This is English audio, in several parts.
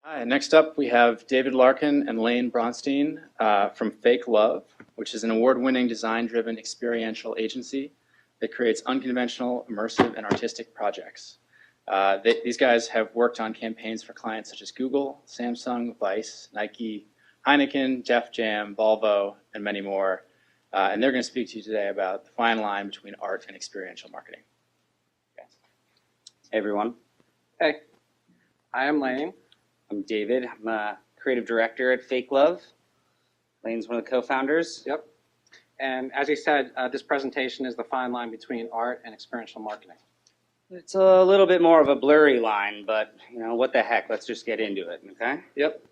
Hi, next up we have David Larkin and Lane Bronstein from Fake Love, which is an award-winning design-driven experiential agency that creates unconventional, immersive, and artistic projects. These guys have worked on campaigns for clients such as Google, Samsung, Vice, Nike, Heineken, Def Jam, Volvo, and many more. And they're going to speak to you today about the fine line between art and experiential marketing. Hey everyone. Hey, I am Lane. I'm David. I'm a creative director at Fake Love. Lane's one of the co-founders. Yep. And as he said, this presentation is the fine line between art and experiential marketing. It's a little bit more of a blurry line, but you know, what the heck? Let's just get into it, okay? Yep.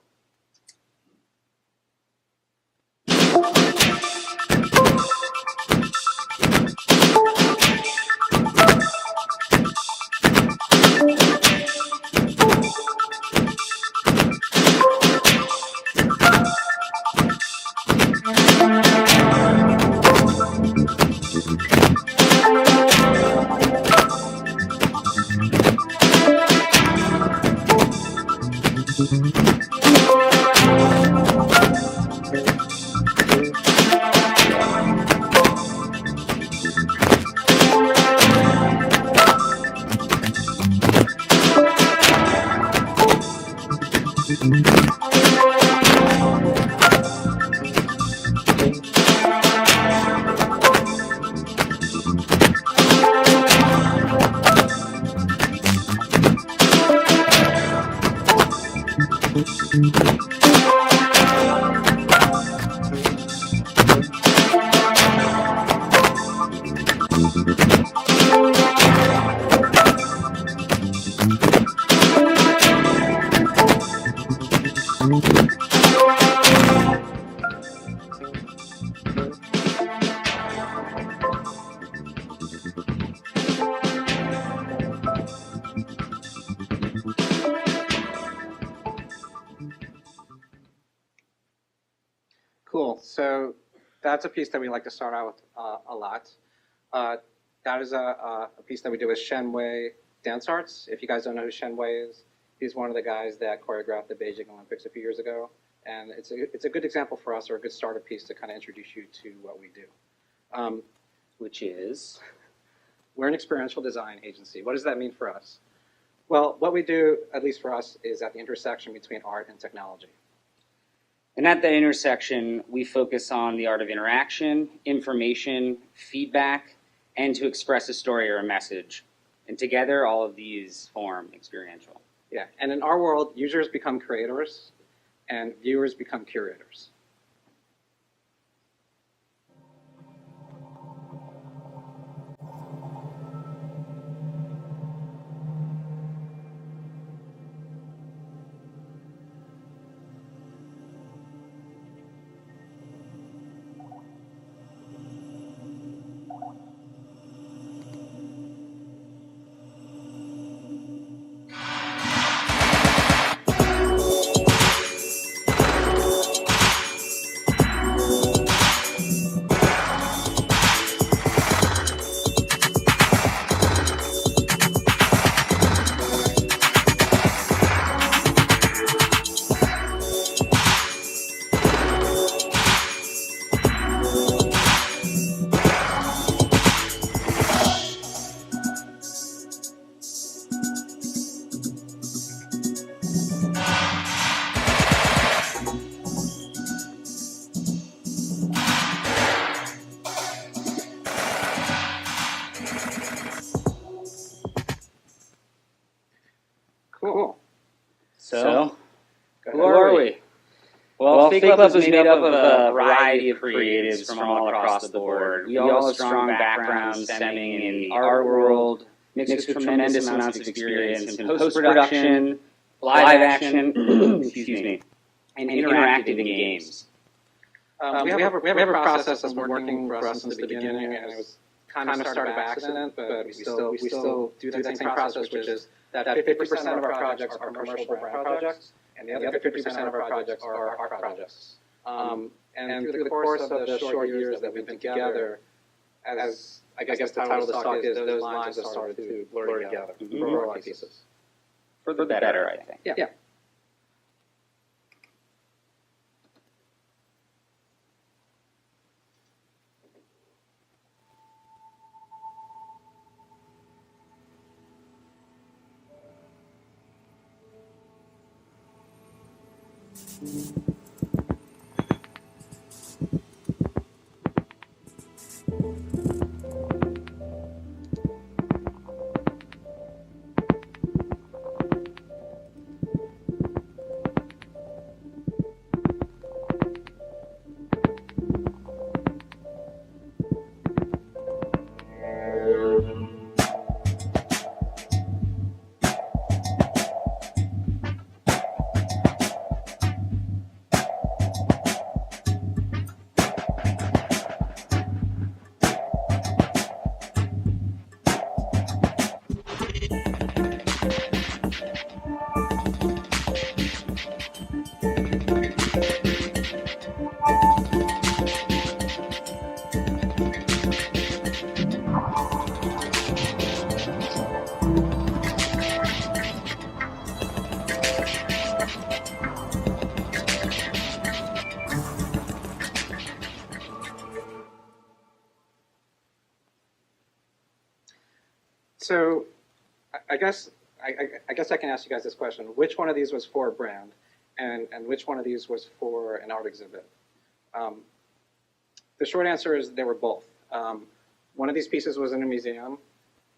Cool. So that's a piece that we like to start out with a lot. That is a piece that we do with Shenwei Dance Arts. If you guys don't know who Shenwei is, he's one of the guys that choreographed the Beijing Olympics a few years ago. And it's a good example for us, or a good starter piece to kind of introduce you to what we do. Which is? We're an experiential design agency. What does that mean for us? Well, what we do, at least for us, is at the intersection between art and technology. And at that intersection, we focus on the art of interaction, information, feedback, and to express a story or a message. And together, all of these form experiential. Yeah, and in our world, users become creators, and viewers become curators. Cool. So who are we? Well, Fake Love is made up of a variety of creatives from all across the board. We all have strong backgrounds stemming in the art world, mixed with tremendous amounts of experience in post-production, live action, excuse me, and interactive in games. We have a process that's been working for us since the beginning, and it was kind of started by accident, but we still do that same process, which is that 50% of our projects are commercial brand projects, and the other 50% of our projects are art projects. And through the course of the short years that we've been together, as I guess the title of the talk is, those lines have started to blur together for our pieces. For the better, I think. Yeah. So I guess I can ask you guys this question: which one of these was for a brand, and which one of these was for an art exhibit? The short answer is they were both. One of these pieces was in a museum.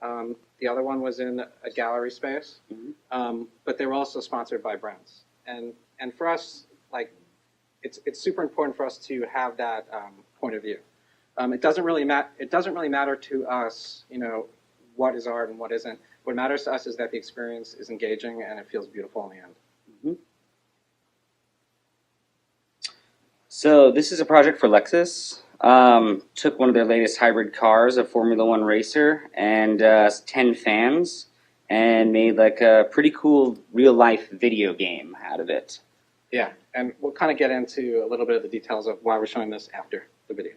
The other one was in a gallery space. But they were also sponsored by brands. And for us, like, it's super important for us to have that point of view. It doesn't really matter to us, you know, what is art and what isn't. What matters to us is that the experience is engaging and it feels beautiful in the end. So this is a project for Lexus. Took one of their latest hybrid cars, a Formula One racer, and 10 fans, and made like a pretty cool real-life video game out of it. Yeah, and we'll kind of get into a little bit of the details of why we're showing this after the video.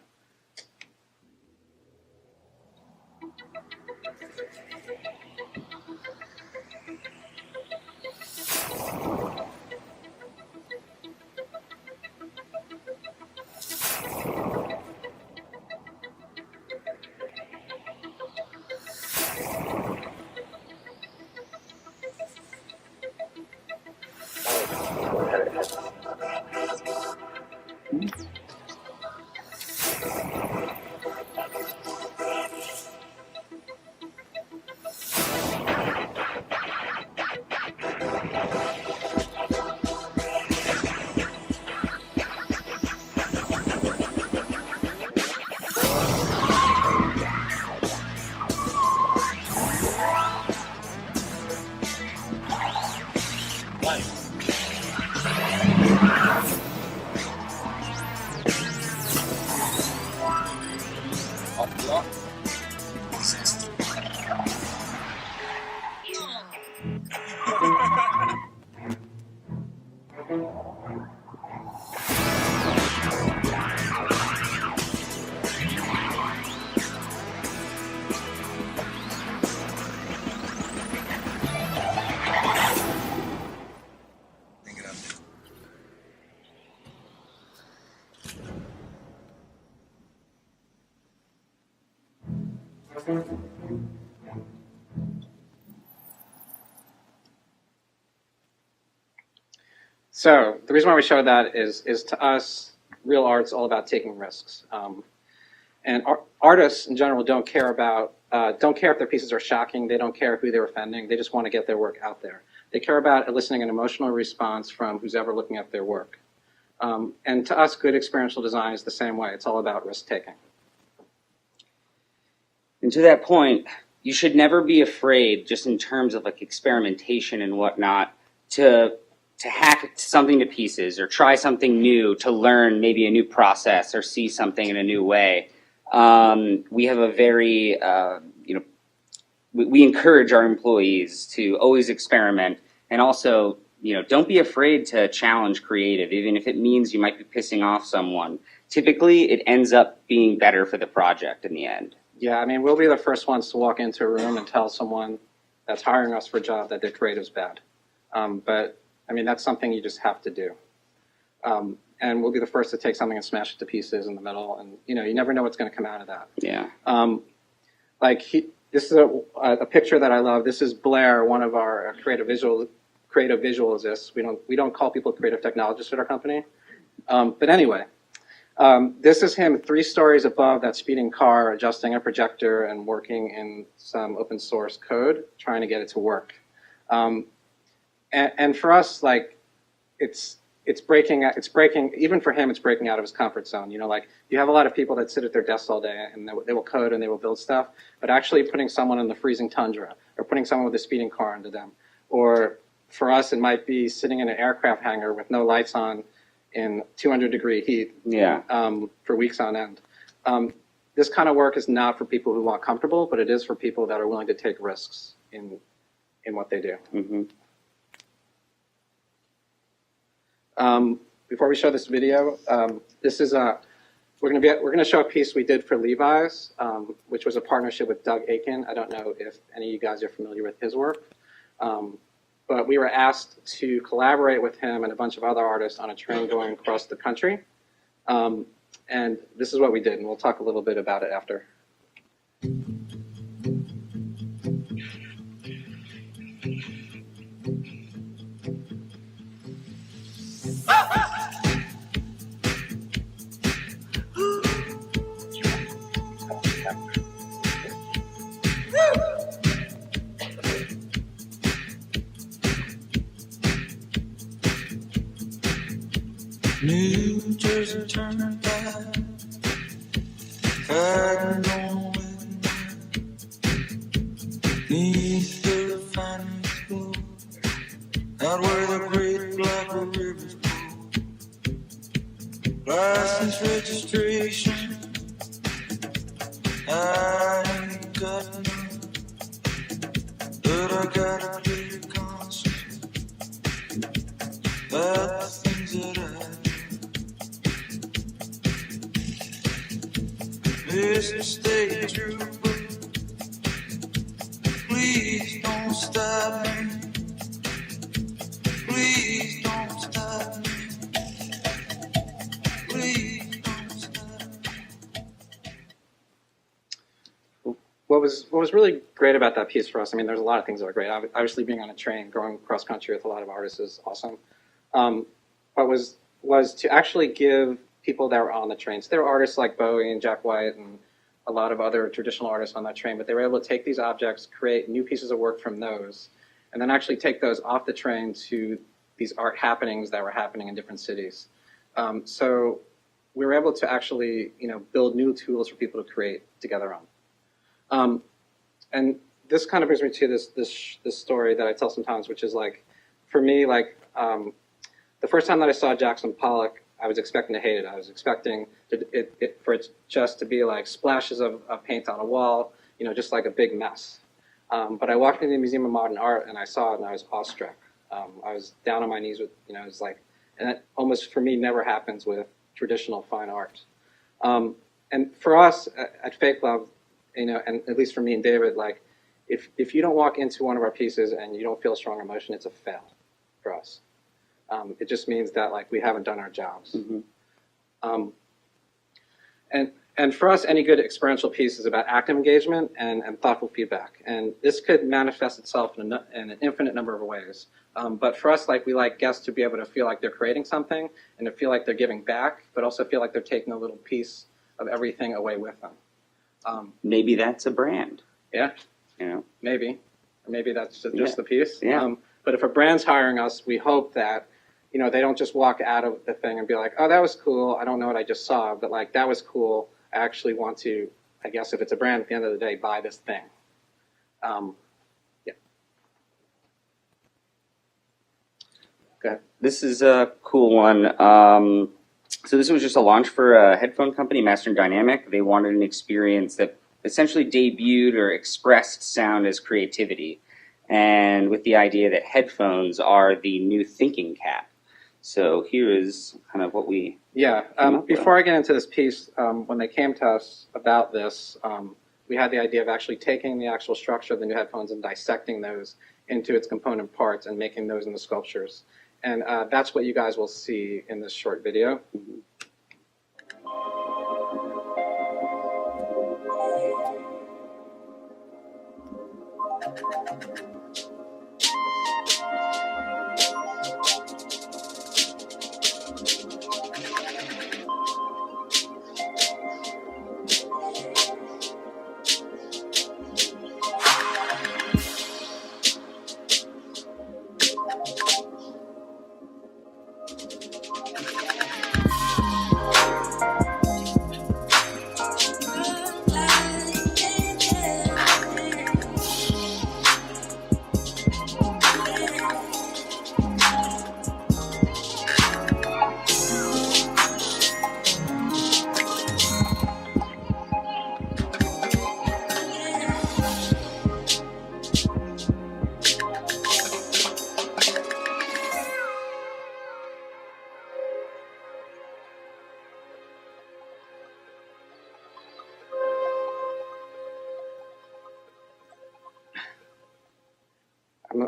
So the reason why we show that is to us, real art's all about taking risks. And artists in general don't care if their pieces are shocking. They don't care who they're offending. They just want to get their work out there. They care about eliciting an emotional response from who's ever looking at their work. And to us, good experiential design is the same way. It's all about risk taking. And to that point, you should never be afraid, just in terms of like experimentation and whatnot, to hack something to pieces or try something new to learn maybe a new process or see something in a new way. We have a very, we encourage our employees to always experiment, and also, don't be afraid to challenge creative, even if it means you might be pissing off someone. Typically, it ends up being better for the project in the end. Yeah, I mean, we'll be the first ones to walk into a room and tell someone that's hiring us for a job that their creative's bad. But I mean, that's something you just have to do. And we'll be the first to take something and smash it to pieces in the middle. And, you never know what's going to come out of that. Yeah. This is a picture that I love. This is Blair, one of our creative visualists. We don't call people creative technologists at our company. But anyway, this is him 3 stories above that speeding car, adjusting a projector and working in some open source code, trying to get it to work. And for us, like, it's breaking, even for him, it's breaking out of his comfort zone. You know, like, you have a lot of people that sit at their desks all day and they will code and they will build stuff, but actually putting someone in the freezing tundra or putting someone with a speeding car into them. Or for us, it might be sitting in an aircraft hangar with no lights on in 200-degree heat for weeks on end. This kind of work is not for people who want comfortable, but it is for people that are willing to take risks in what they do. Before we show this video, this is we're going to show a piece we did for Levi's, which was a partnership with Doug Aiken. I don't know if any of you guys are familiar with his work, but we were asked to collaborate with him and a bunch of other artists on a train going across the country, and this is what we did, and we'll talk a little bit about it after. New Jersey Turnpike, riding on beneath the finest glow, out where the great black rivers flow. License registration, I ain't got none, but I got a clear conscience about the things that I do. Mr. State Trooper, please don't stop me. Please don't stop me. Please don't stop me. What was really great about that piece for us, I mean, there's a lot of things that are great. Obviously, being on a train, going cross country with a lot of artists is awesome. But was to actually give people that were on the trains. There were artists like Bowie and Jack White and a lot of other traditional artists on that train, but they were able to take these objects, create new pieces of work from those, and then actually take those off the train to these art happenings that were happening in different cities. So we were able to actually, build new tools for people to create together on. And this kind of brings me to this story that I tell sometimes, which is like, for me, like the first time that I saw Jackson Pollock, I was expecting to hate it. I was expecting for it just to be like splashes of paint on a wall, just like a big mess. But I walked into the Museum of Modern Art and I saw it and I was awestruck. I was down on my knees with, it was like, and that almost for me never happens with traditional fine art. And for us at Fake Love, and at least for me and David, like if you don't walk into one of our pieces and you don't feel a strong emotion, it's a fail for us. It just means that like we haven't done our jobs. And for us, any good experiential piece is about active engagement and thoughtful feedback. And this could manifest itself in an infinite number of ways. But for us, like we like guests to be able to feel like they're creating something and to feel like they're giving back, but also feel like they're taking a little piece of everything away with them. Maybe that's a brand. Yeah. Maybe. Or maybe that's just the piece. Yeah. But if a brand's hiring us, we hope that they don't just walk out of the thing and be like, oh, that was cool. I don't know what I just saw, but like, that was cool. I actually want to, I guess if it's a brand at the end of the day, buy this thing. Yeah. Okay. This is a cool one. So this was just a launch for a headphone company, Master and Dynamic. They wanted an experience that essentially debuted or expressed sound as creativity. And with the idea that headphones are the new thinking cap. So here is kind of what we... Yeah, before I get into this piece, when they came to us about this, we had the idea of actually taking the actual structure of the new headphones and dissecting those into its component parts and making those into sculptures. And that's what you guys will see in this short video.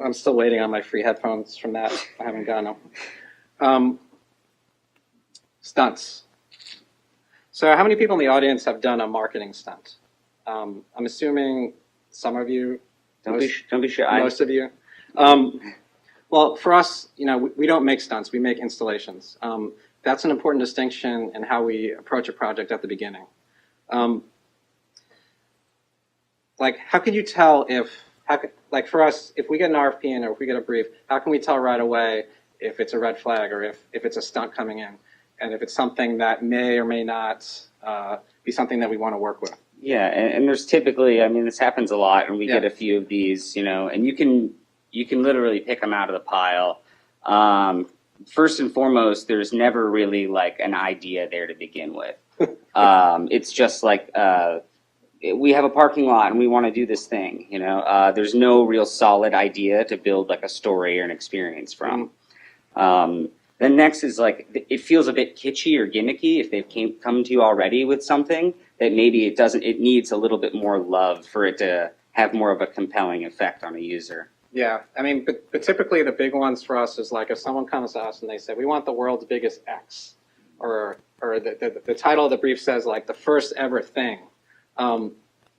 I'm still waiting on my free headphones from that. I haven't gotten them. Stunts. So how many people in the audience have done a marketing stunt? I'm assuming some of you. Don't be shy. Most of you. Well, for us, we don't make stunts. We make installations. That's an important distinction in how we approach a project at the beginning. Like, how can you tell like for us, if we get an RFP in or if we get a brief, how can we tell right away if it's a red flag or if it's a stunt coming in, and if it's something that may or may not be something that we want to work with? Yeah, and there's typically, I mean, this happens a lot, and we get a few of these, and you can literally pick them out of the pile. First and foremost, there's never really like an idea there to begin with. It's just like we have a parking lot and we want to do this thing. There's no real solid idea to build like a story or an experience from. Then next is like it feels a bit kitschy or gimmicky if they've come to you already with something that maybe it needs a little bit more love for it to have more of a compelling effect on a user. Yeah, I mean, but typically the big ones for us is like if someone comes to us and they say, we want the world's biggest X, or the title of the brief says like the first ever thing.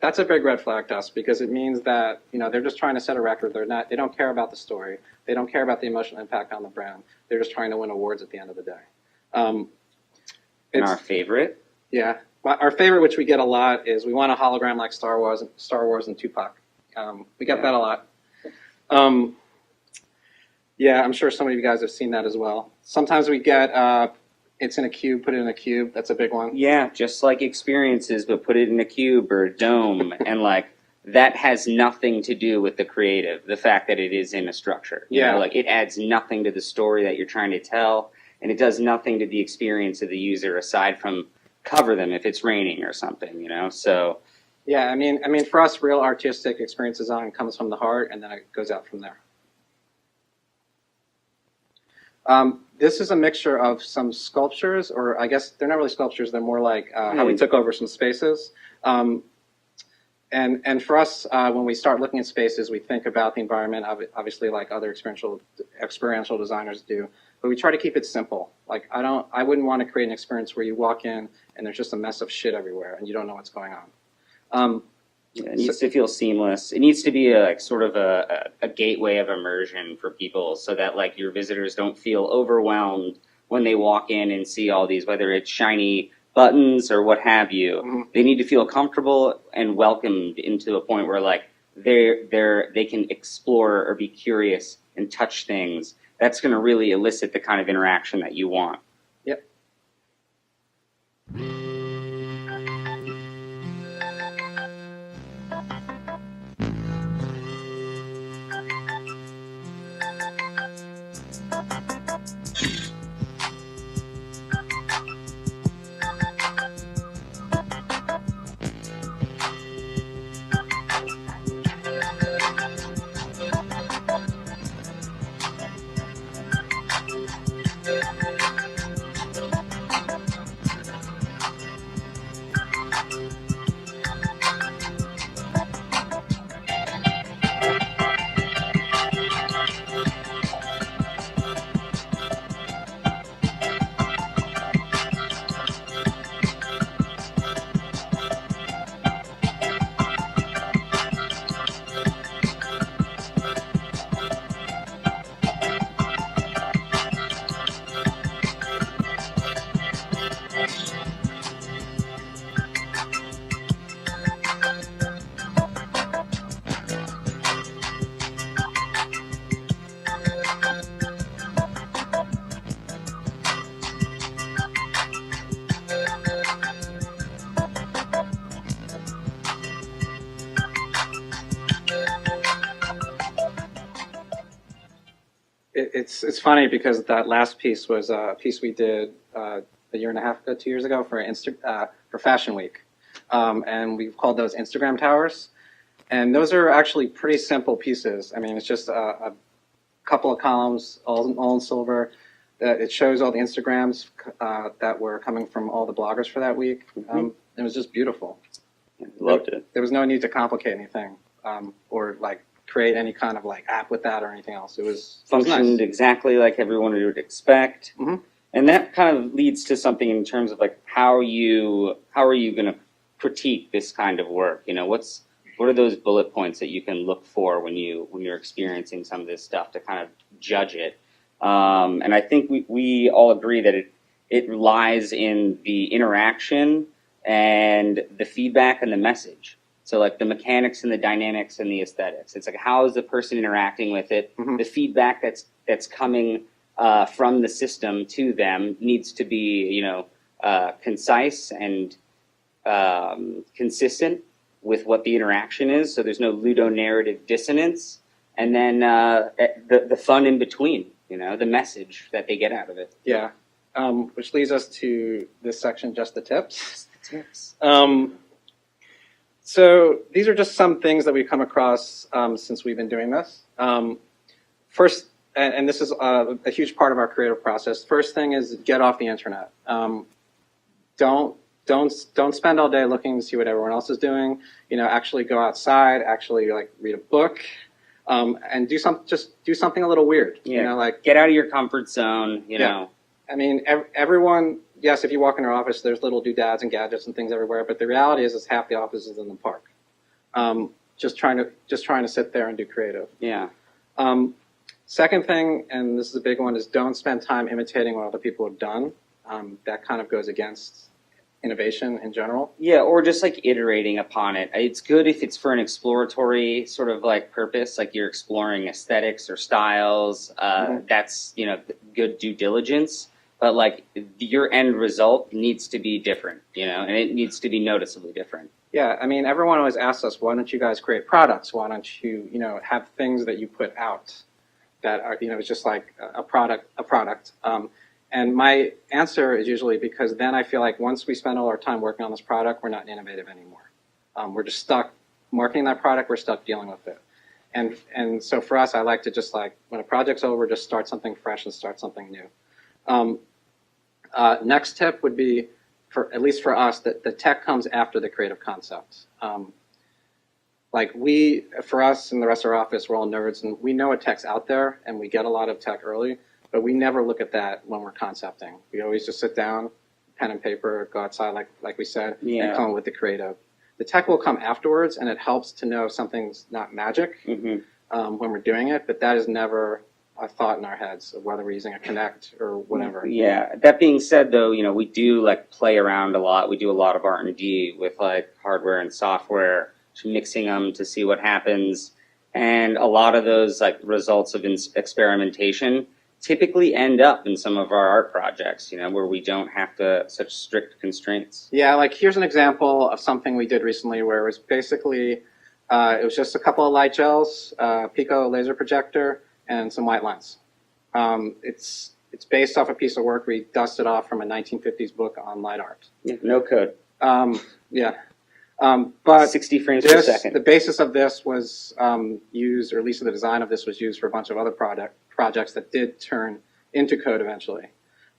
That's a big red flag to us because it means that, they're just trying to set a record. They don't care about the story. They don't care about the emotional impact on the brand. They're just trying to win awards at the end of the day. And our favorite? Yeah. Our favorite, which we get a lot, is we want a hologram like Star Wars and Tupac. We get that a lot. Yeah, I'm sure some of you guys have seen that as well. Sometimes we get it's in a cube, put it in a cube. That's a big one. Yeah, just like experiences, but put it in a cube or a dome. And like that has nothing to do with the creative, the fact that it is in a structure. Like it adds nothing to the story that you're trying to tell, and it does nothing to the experience of the user aside from cover them if it's raining or something, So yeah, I mean, for us, real artistic experience design comes from the heart, and then it goes out from there. This is a mixture of some sculptures, or I guess they're not really sculptures. They're more like how we took over some spaces. And for us, when we start looking at spaces, we think about the environment, obviously, like other experiential designers do. But we try to keep it simple. Like I wouldn't want to create an experience where you walk in and there's just a mess of shit everywhere and you don't know what's going on. It needs to feel seamless. It needs to be sort of a gateway of immersion for people so that like your visitors don't feel overwhelmed when they walk in and see all these, whether it's shiny buttons or what have you. Mm-hmm. They need to feel comfortable and welcomed into a point where like they can explore or be curious and touch things. That's going to really elicit the kind of interaction that you want. Yep. it's funny because that last piece was a piece we did a year and a half ago, 2 years ago for Fashion Week, and we've called those Instagram towers. And those are actually pretty simple pieces. I mean, it's just a couple of columns, all in silver. It shows all the Instagrams that were coming from all the bloggers for that week. It was just beautiful. Loved it. There was no need to complicate anything or like create any kind of like app with that or anything else. It was Functioned nice. exactly like everyone would expect. And that kind of leads to something in terms of like how are you going to critique this kind of work? You know, what are those bullet points that you can look for when you're experiencing some of this stuff to kind of judge it? And I think we all agree that it lies in the interaction and the feedback and the message. So like the mechanics and the dynamics and the aesthetics. It's like how is the person interacting with it? The feedback that's coming from the system to them needs to be concise and consistent with what the interaction is. So there's no ludonarrative dissonance. And then the fun in between. The message that they get out of it. Yeah, which leads us to this section, just the tips. So these are just some things that we've come across since we've been doing this. First, and this is a huge part of our creative process. First thing is get off the internet. Don't spend all day looking to see what everyone else is doing. Actually go outside. Actually, like read a book. And do something a little weird. Yeah. Like get out of your comfort zone. You know. I mean, everyone. Yes, if you walk in our office, there's little doodads and gadgets and things everywhere. But the reality is half the office is in the park. Just trying to sit there and do creative. Yeah. Second thing, and this is a big one, is don't spend time imitating what other people have done. That kind of goes against innovation in general. Yeah, or just like iterating upon it. It's good if it's for an exploratory sort of like purpose, like you're exploring aesthetics or styles. That's good due diligence. But like your end result needs to be different, and it needs to be noticeably different. Yeah, I mean, everyone always asks us, why don't you guys create products? Why don't you, have things that you put out that are, it's just like a product. And my answer is usually because then I feel like once we spend all our time working on this product, we're not innovative anymore. We're just stuck marketing that product. We're stuck dealing with it. And so for us, I like to just like, when a project's over, just start something fresh and start something new. Next tip would be, at least for us, that the tech comes after the creative concept. For us and the rest of our office, we're all nerds, and we know what tech's out there, and we get a lot of tech early, but we never look at that when we're concepting. We always just sit down, pen and paper, go outside, like we said, and come up with the creative. The tech will come afterwards, and it helps to know something's not magic when we're doing it, but that is never a thought in our heads of whether we're using a Connect or whatever. Yeah. That being said, though, we do like play around a lot. We do a lot of R&D with like hardware and software, mixing them to see what happens. And a lot of those like results of experimentation typically end up in some of our art projects, where we don't have such strict constraints. Yeah, like here's an example of something we did recently where it was basically, it was just a couple of light gels, Pico laser projector, and some white lines. It's based off a piece of work we dusted off from a 1950s book on light art. Yeah, no code. But 60 frames per second. The basis of this was used, or at least the design of this was used for a bunch of other projects that did turn into code eventually.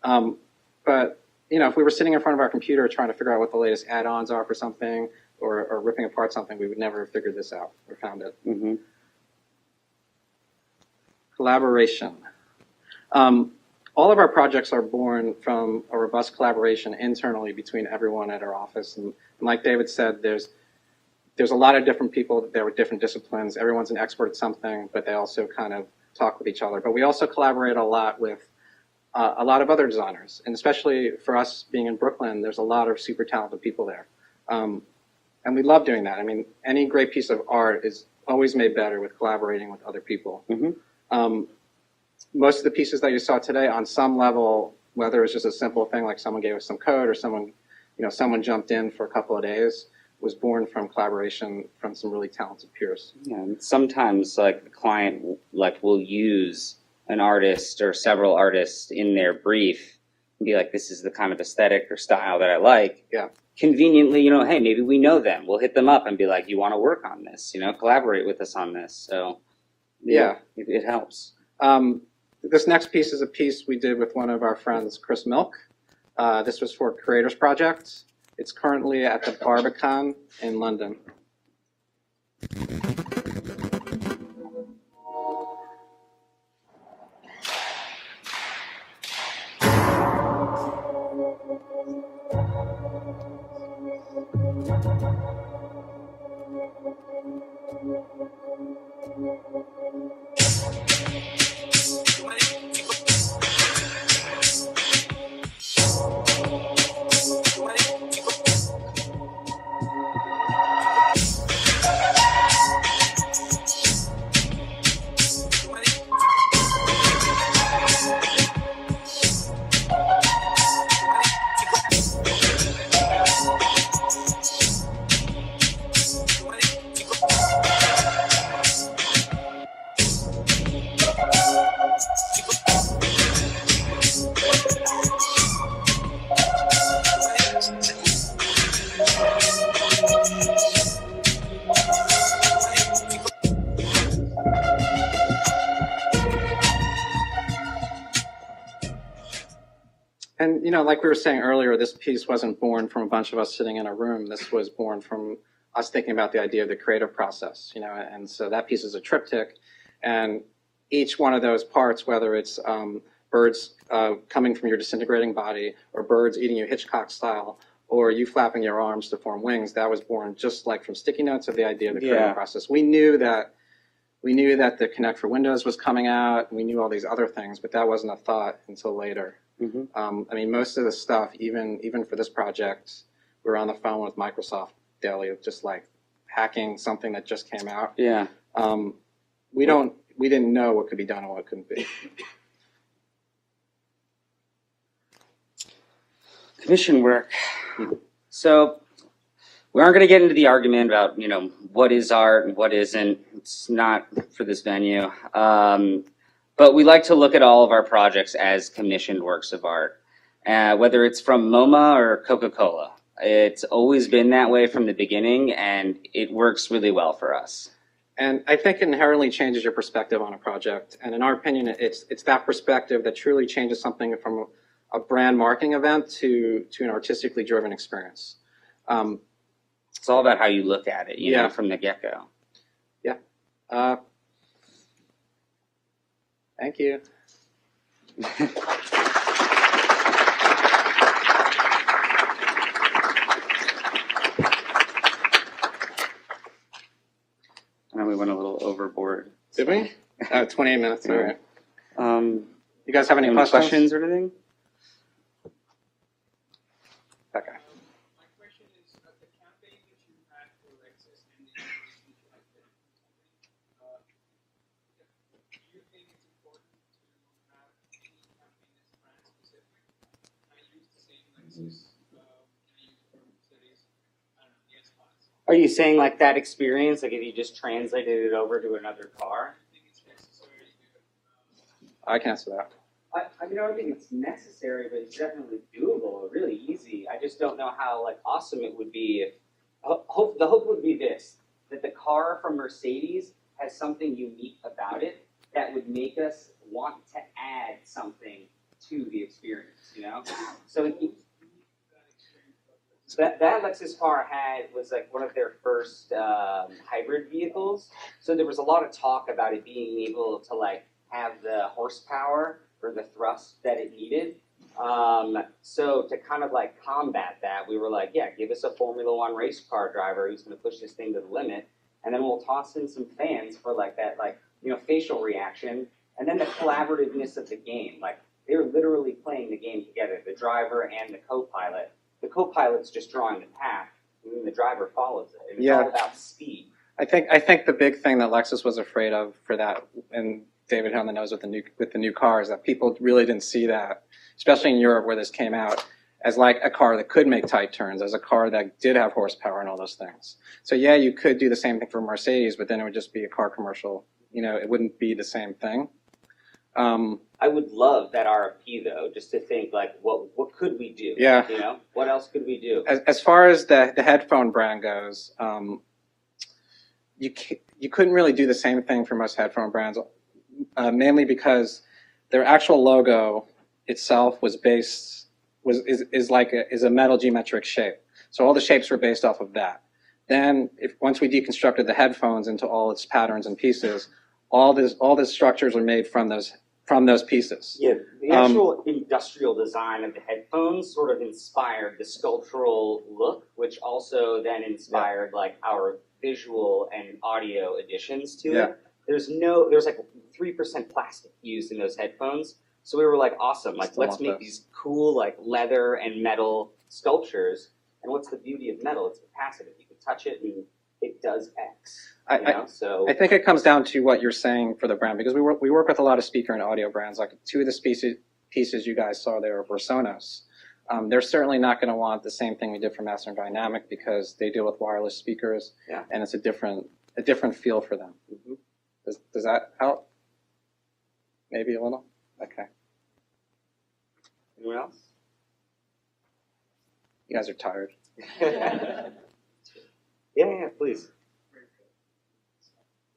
But if we were sitting in front of our computer trying to figure out what the latest add-ons are for something, or ripping apart something, we would never have figured this out or found it. Collaboration. All of our projects are born from a robust collaboration internally between everyone at our office. And like David said, there's a lot of different people there with different disciplines. Everyone's an expert at something, but they also kind of talk with each other. But we also collaborate a lot with a lot of other designers. And especially for us being in Brooklyn, there's a lot of super talented people there. And we love doing that. I mean, any great piece of art is always made better with collaborating with other people. Most of the pieces that you saw today, on some level, whether it's just a simple thing like someone gave us some code or someone jumped in for a couple of days, was born from collaboration from some really talented peers. Yeah, and sometimes like the client will use an artist or several artists in their brief and be like, this is the kind of aesthetic or style that I like. Yeah. Conveniently, hey, maybe we know them. We'll hit them up and be like, you want to work on this, collaborate with us on this. So Yeah. It helps. This next piece is a piece we did with one of our friends, Chris Milk. This was for Creators Project. It's currently at the Barbican in London. And, like we were saying earlier, this piece wasn't born from a bunch of us sitting in a room. This was born from us thinking about the idea of the creative process, and so that piece is a triptych. And each one of those parts, whether it's birds coming from your disintegrating body, or birds eating you Hitchcock style, or you flapping your arms to form wings, that was born just like from sticky notes of the idea of the creative process. We knew that the Connect for Windows was coming out, and we knew all these other things, but that wasn't a thought until later. Mm-hmm. Most of the stuff, even for this project, we were on the phone with Microsoft daily, just like hacking something that just came out. Yeah. We didn't know what could be done and what couldn't be. Commission work. So we aren't going to get into the argument about, what is art and what isn't. It's not for this venue. But we like to look at all of our projects as commissioned works of art, whether it's from MoMA or Coca-Cola. It's always been that way from the beginning, and it works really well for us. And I think it inherently changes your perspective on a project. And in our opinion, it's that perspective that truly changes something from a brand marketing event to an artistically driven experience. It's all about how you look at it, you know, from the get-go. Yeah. Thank you. I know we went a little overboard. Did we? 28 minutes. Yeah. All right. You guys have any questions or anything? Okay. My question is, the campaign that you had for Access and the information collected, do you think it's important to have any campaign that's brand specific? I use the same Lexus, I use for cities, I don't know, the S-Class. Are you saying like that experience, like if you just translated it over to another car? I think it's necessary to I can answer that. I don't think it's necessary, but it's definitely doable, really easy. I just don't know how awesome it would be if, the hope would be this, that the car from Mercedes has something unique about it that would make us want to add something to the experience, So that Lexus car was one of their first hybrid vehicles. So there was a lot of talk about it being able to have the horsepower or the thrust that it needed. So to kind of combat that, we were give us a Formula One race car driver who's going to push this thing to the limit, and then we'll toss in some fans for that facial reaction, and then the collaborativeness of the game. They were literally playing the game together, the driver and the co-pilot. The co-pilot's just drawing the path, and then the driver follows it. And it's all about speed. I think the big thing that Lexus was afraid of for that, and David hit on the nose with the new cars, that people really didn't see that, especially in Europe where this came out, as a car that could make tight turns, as a car that did have horsepower and all those things. So yeah, you could do the same thing for Mercedes, but then it would just be a car commercial. It wouldn't be the same thing. I would love that RFP though, just to think like, what could we do? Yeah. You know, what else could we do? As far as the headphone brand goes, you couldn't really do the same thing for most headphone brands, mainly because their actual logo itself is a metal geometric shape. So all the shapes were based off of that. Then once we deconstructed the headphones into all its patterns and pieces, all the structures are made from those pieces. Yeah, the actual industrial design of the headphones sort of inspired the sculptural look, which also then inspired like our visual and audio additions to it. There's like 3% plastic used in those headphones. So we were like, awesome, like let's make these cool like leather and metal sculptures. And what's the beauty of metal? It's capacitive. You can touch it and it does X. So I think it comes down to what you're saying for the brand, because we work with a lot of speaker and audio brands. Like 2 of the pieces you guys saw there were Sonos. They're certainly not going to want the same thing we did for Master and Dynamic, because they deal with wireless speakers, and it's a different feel for them. Mm-hmm. Does that help? Maybe a little. Okay. Anyone else? You guys are tired. Yeah, please.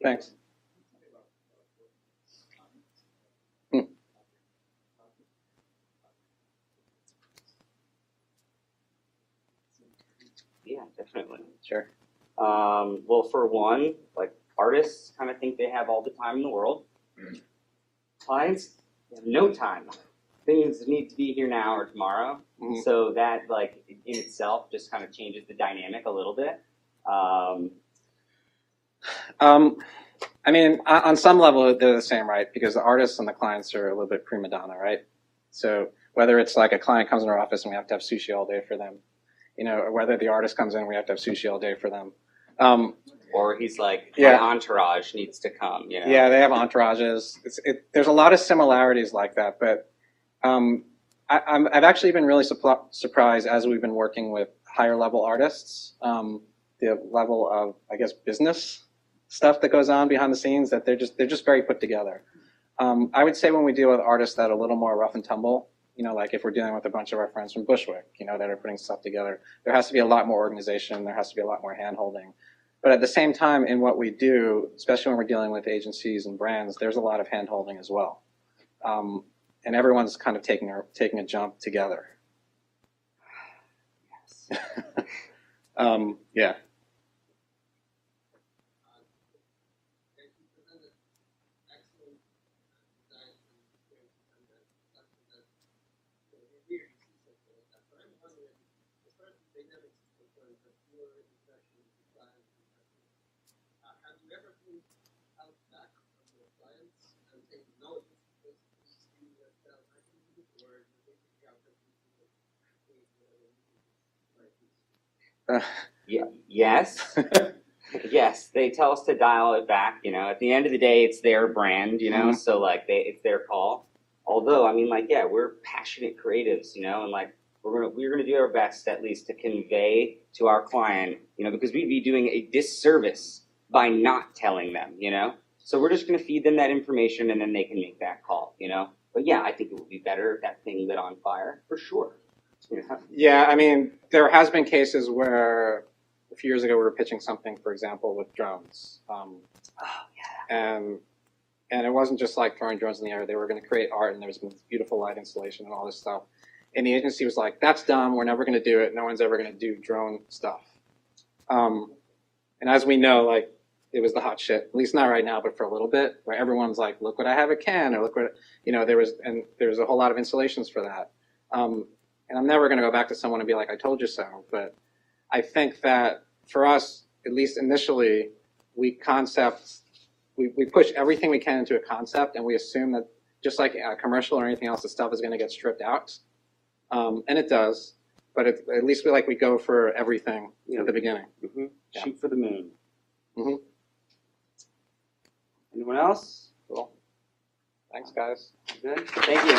Thanks. Yeah, definitely. Sure. Well, for one, like artists kind of think they have all the time in the world. Clients have no time. Things need to be here now or tomorrow. Mm-hmm. So that, like, in itself just kind of changes the dynamic a little bit. I mean, on some level, they're the same, right? Because the artists and the clients are a little bit prima donna, right? So whether it's like a client comes in our office and we have to have sushi all day for them, you know, or whether the artist comes in, we have to have sushi all day for them. Or he's like, my entourage needs to come, you know? Yeah, they have entourages. There's a lot of similarities like that, but I've actually been really surprised as we've been working with higher level artists, the level of, I guess, business stuff that goes on behind the scenes, that they're just very put together. I would say when we deal with artists that are a little more rough and tumble, you know, like if we're dealing with a bunch of our friends from Bushwick, you know, that are putting stuff together, there has to be a lot more organization, there has to be a lot more hand-holding. But at the same time, in what we do, especially when we're dealing with agencies and brands, there's a lot of hand-holding as well. And everyone's kind of taking a jump together. Yes. Yeah. Yes. Yes, they tell us to dial it back, you know. At the end of the day, it's their brand, you know, so like it's their call. Although, I mean, like, yeah, we're passionate creatives, you know, and like we're gonna do our best at least to convey to our client, you know, because we'd be doing a disservice by not telling them, you know. So we're just gonna feed them that information and then they can make that call, you know. But yeah, I think it would be better if that thing lit on fire, for sure. Yeah, I mean, there has been cases where a few years ago we were pitching something, for example, with drones. And it wasn't just like throwing drones in the air. They were going to create art, and there was beautiful light installation and all this stuff. And the agency was like, that's dumb. We're never going to do it. No one's ever going to do drone stuff. And as we know, like, it was the hot shit, at least not right now, but for a little bit, where everyone's like, look what I have at Ken, or look what, you know, there was a whole lot of installations for that. And I'm never going to go back to someone and be like, I told you so. But I think that for us, at least initially, we push everything we can into a concept, and we assume that just like a commercial or anything else, the stuff is going to get stripped out. And it does. But at least we go for everything at the beginning. Mm-hmm. Yeah. Shoot for the moon. Mm-hmm. Anyone else? Cool. Thanks, guys. Good. Thank you.